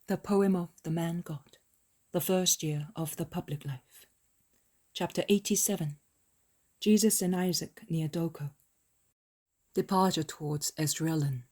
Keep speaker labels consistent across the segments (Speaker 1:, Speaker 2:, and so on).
Speaker 1: The Poem of the Man-God, the first year of the public life. Chapter 87. Jesus and Isaac near Doco. Departure towards Esdraelon.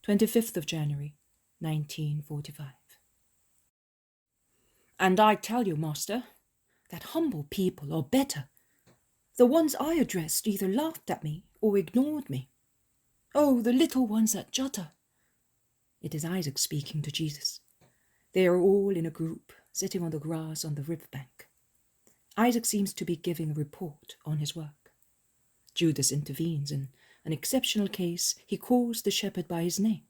Speaker 1: 25th of January, 1945. And I tell you, master, that humble people are better. The ones I addressed either laughed at me or ignored me. Oh, the little ones at Jutta. It is Isaac speaking to Jesus. They are all in a group, sitting on the grass on the riverbank. Isaac seems to be giving a report on his work. Judas intervenes. In an exceptional case, he calls the shepherd by his name.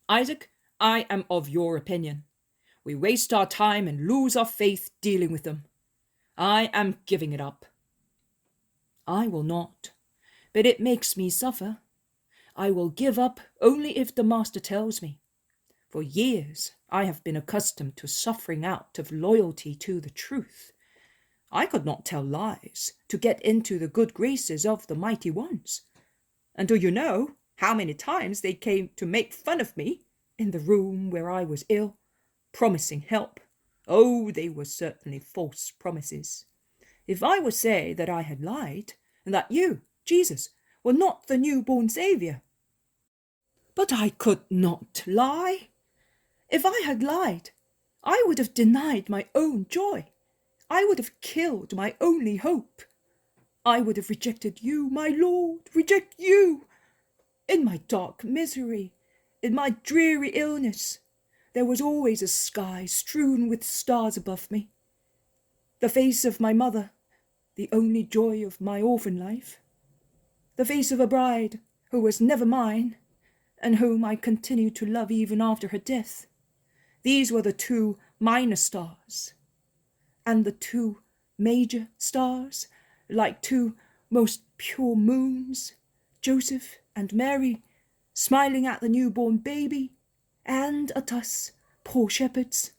Speaker 1: Isaac, I am of your opinion. We waste our time and lose our faith dealing with them. I am giving it up. I will not, but it makes me suffer. I will give up only if the master tells me. For years I have been accustomed to suffering out of loyalty to the truth. I could not tell lies to get into the good graces of the mighty ones. And do you know how many times they came to make fun of me in the room where I was ill, promising help? Oh, they were certainly false promises. If I would say that I had lied, and that you, Jesus, were not the newborn Saviour. But I could not lie. If I had lied, I would have denied my own joy. I would have killed my only hope. I would have rejected you, my Lord, reject you. In my dark misery, in my dreary illness, there was always a sky strewn with stars above me. The face of my mother, the only joy of my orphan life. The face of a bride who was never mine, and whom I continued to love even after her death. These were the two minor stars. And the two major stars, like two most pure moons, Joseph and Mary, smiling at the newborn baby, and at us, poor shepherds.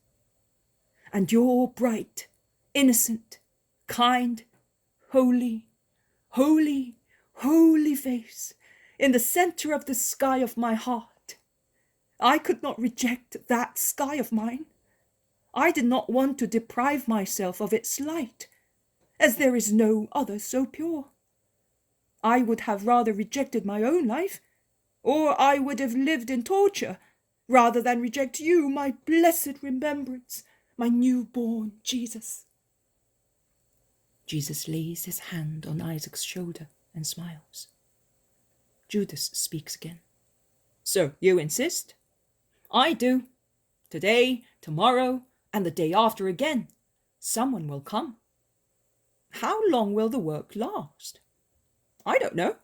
Speaker 1: And your bright, innocent, kind, holy, holy, holy face in the centre of the sky of my heart. I could not reject that sky of mine. I did not want to deprive myself of its light, as there is no other so pure. I would have rather rejected my own life, or I would have lived in torture, rather than reject you, my blessed remembrance, my newborn Jesus. Jesus lays his hand on Isaac's shoulder and smiles. Judas speaks again. So you insist? I do. Today, tomorrow, and the day after again, someone will come. How long will the work last? I don't know,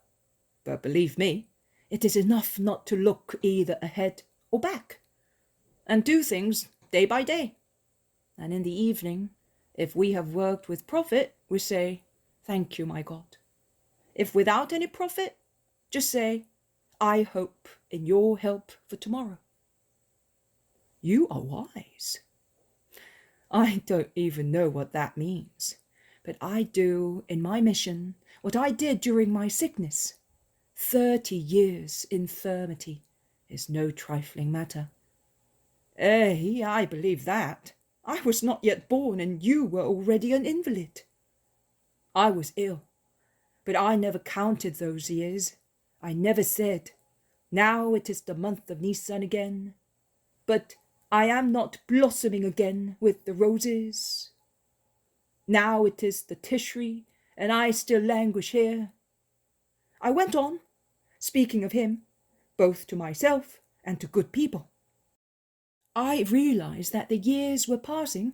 Speaker 1: but believe me, it is enough not to look either ahead or back, and do things day by day. And in the evening, if we have worked with profit, we say, thank you, my God. If without any profit, just say, I hope in your help for tomorrow. You are wise. I don't even know what that means, but I do in my mission what I did during my sickness. 30 years' infirmity is no trifling matter. I believe that. I was not yet born and you were already an invalid. I was ill, but I never counted those years. I never said, now it is the month of Nisan again, but I am not blossoming again with the roses. Now it is the Tishri, and I still languish here. I went on, speaking of him, both to myself and to good people. I realized that the years were passing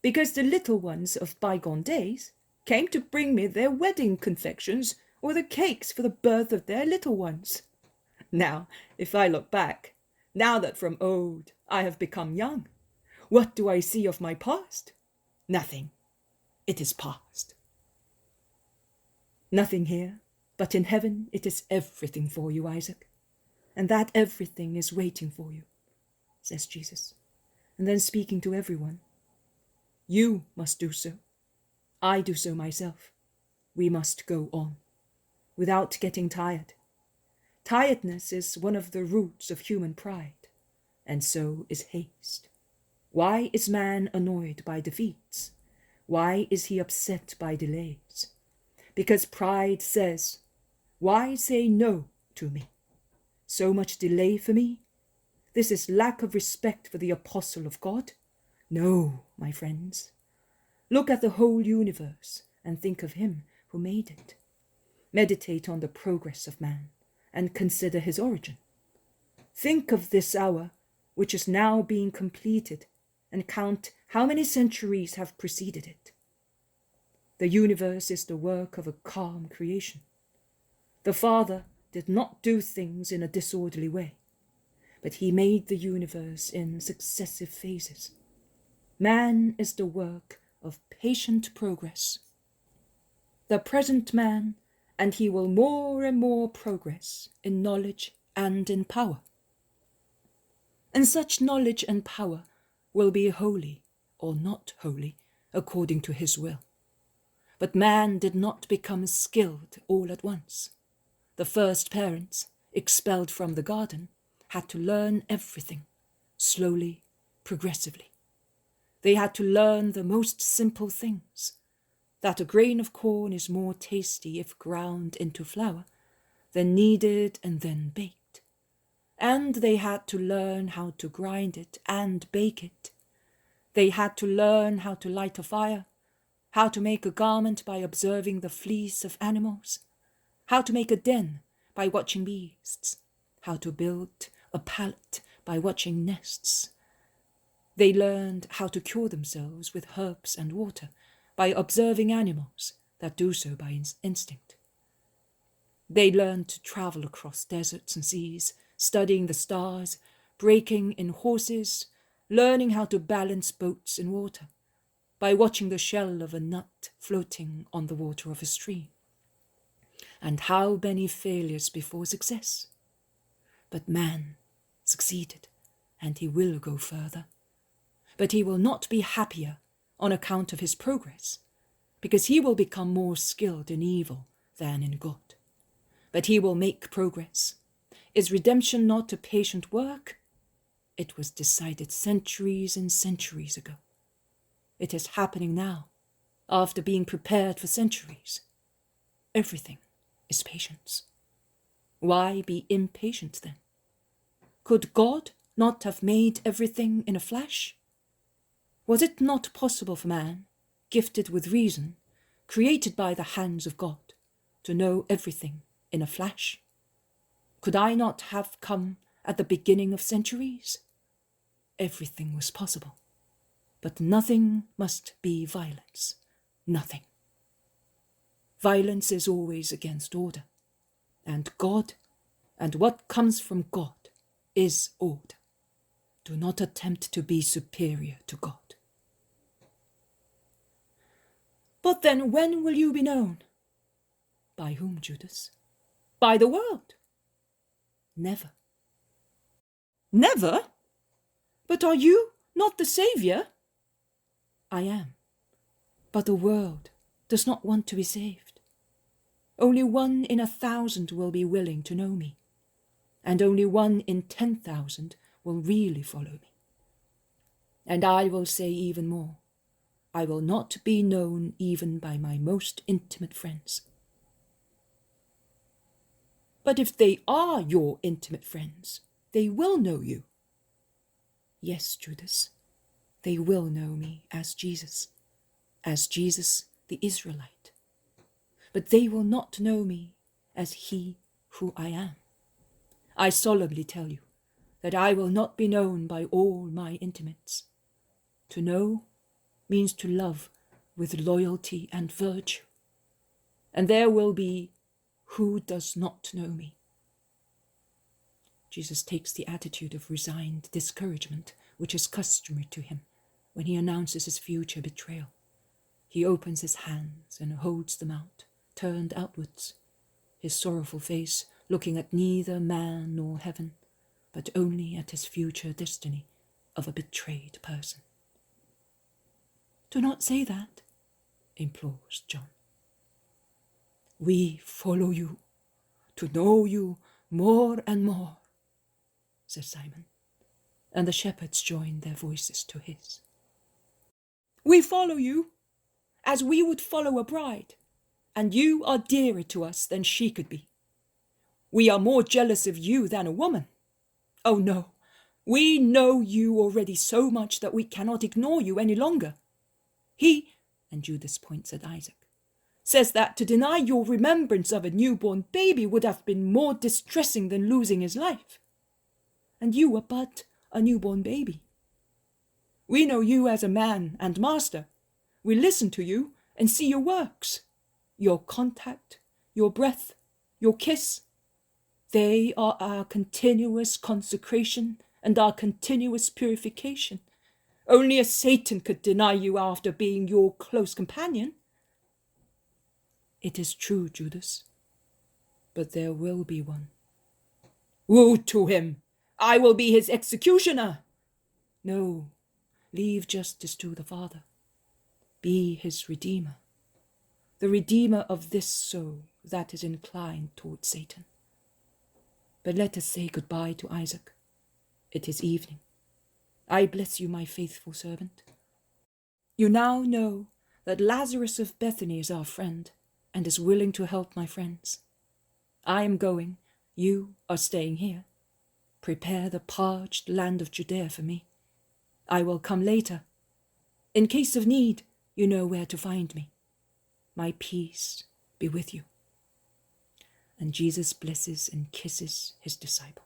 Speaker 1: because the little ones of bygone days came to bring me their wedding confections or the cakes for the birth of their little ones. Now, if I look back, now that from old I have become young, what do I see of my past? Nothing. It is past. Nothing here, but in heaven it is everything for you, Isaac. And that everything is waiting for you, says Jesus. And then speaking to everyone, you must do so. I do so myself. We must go on, without getting tired. Tiredness is one of the roots of human pride, and so is haste. Why is man annoyed by defeats? Why is he upset by delays? Because pride says, why say no to me? So much delay for me? This is lack of respect for the apostle of God? No, my friends. Look at the whole universe and think of him who made it. Meditate on the progress of man and consider his origin. Think of this hour which is now being completed and count how many centuries have preceded it. The universe is the work of a calm creation. The Father did not do things in a disorderly way, but he made the universe in successive phases. Man is the work of patient progress. The present man, and he will more and more progress in knowledge and in power. And such knowledge and power will be holy or not holy according to his will. But man did not become skilled all at once. The first parents, expelled from the garden, had to learn everything, slowly, progressively. They had to learn the most simple things, that a grain of corn is more tasty if ground into flour, then kneaded and then baked. And they had to learn how to grind it and bake it. They had to learn how to light a fire, how to make a garment by observing the fleece of animals, how to make a den by watching beasts, how to build a pallet by watching nests. They learned how to cure themselves with herbs and water by observing animals that do so by instinct. They learned to travel across deserts and seas, studying the stars, breaking in horses, learning how to balance boats in water, by watching the shell of a nut floating on the water of a stream. And how many failures before success? But man succeeded, and he will go further. But he will not be happier on account of his progress, because he will become more skilled in evil than in good. But he will make progress. Is redemption not a patient work? It was decided centuries and centuries ago. It is happening now, after being prepared for centuries. Everything is patience. Why be impatient then? Could God not have made everything in a flash? Was it not possible for man, gifted with reason, created by the hands of God, to know everything in a flash? Could I not have come at the beginning of centuries? Everything was possible, but nothing must be violence, nothing. Violence is always against order, and God, and what comes from God, is order. Do not attempt to be superior to God. But then when will you be known? By whom, Judas? By the world? Never. Never? But are you not the Saviour? I am. But the world does not want to be saved. Only 1 in 1,000 will be willing to know me, and only 1 in 10,000 will really follow me. And I will say even more. I will not be known even by my most intimate friends. But if they are your intimate friends, they will know you. Yes, Judas, they will know me as Jesus the Israelite. But they will not know me as he who I am. I solemnly tell you that I will not be known by all my intimates. To know means to love with loyalty and virtue. And there will be who does not know me. Jesus takes the attitude of resigned discouragement, which is customary to him when he announces his future betrayal. He opens his hands and holds them out, turned outwards, his sorrowful face looking at neither man nor heaven, but only at his future destiny of a betrayed person. Do not say that, implores John. We follow you, to know you more and more, says Simon. And the shepherds joined their voices to his. We follow you, as we would follow a bride, and you are dearer to us than she could be. We are more jealous of you than a woman. Oh no, we know you already so much that we cannot ignore you any longer. He, and Judas points at Isaac, says that to deny your remembrance of a newborn baby would have been more distressing than losing his life. And you are but a newborn baby. We know you as a man and master. We listen to you and see your works, your contact, your breath, your kiss. They are our continuous consecration and our continuous purification. Only a Satan could deny you after being your close companion. It is true, Judas, but there will be one. Woe to him! I will be his executioner. No, leave justice to the Father. Be his redeemer, the redeemer of this soul that is inclined toward Satan. But let us say goodbye to Isaac. It is evening. I bless you, my faithful servant. You now know that Lazarus of Bethany is our friend and is willing to help my friends. I am going. You are staying here. Prepare the parched land of Judea for me. I will come later. In case of need, you know where to find me. My peace be with you. And Jesus blesses and kisses his disciples.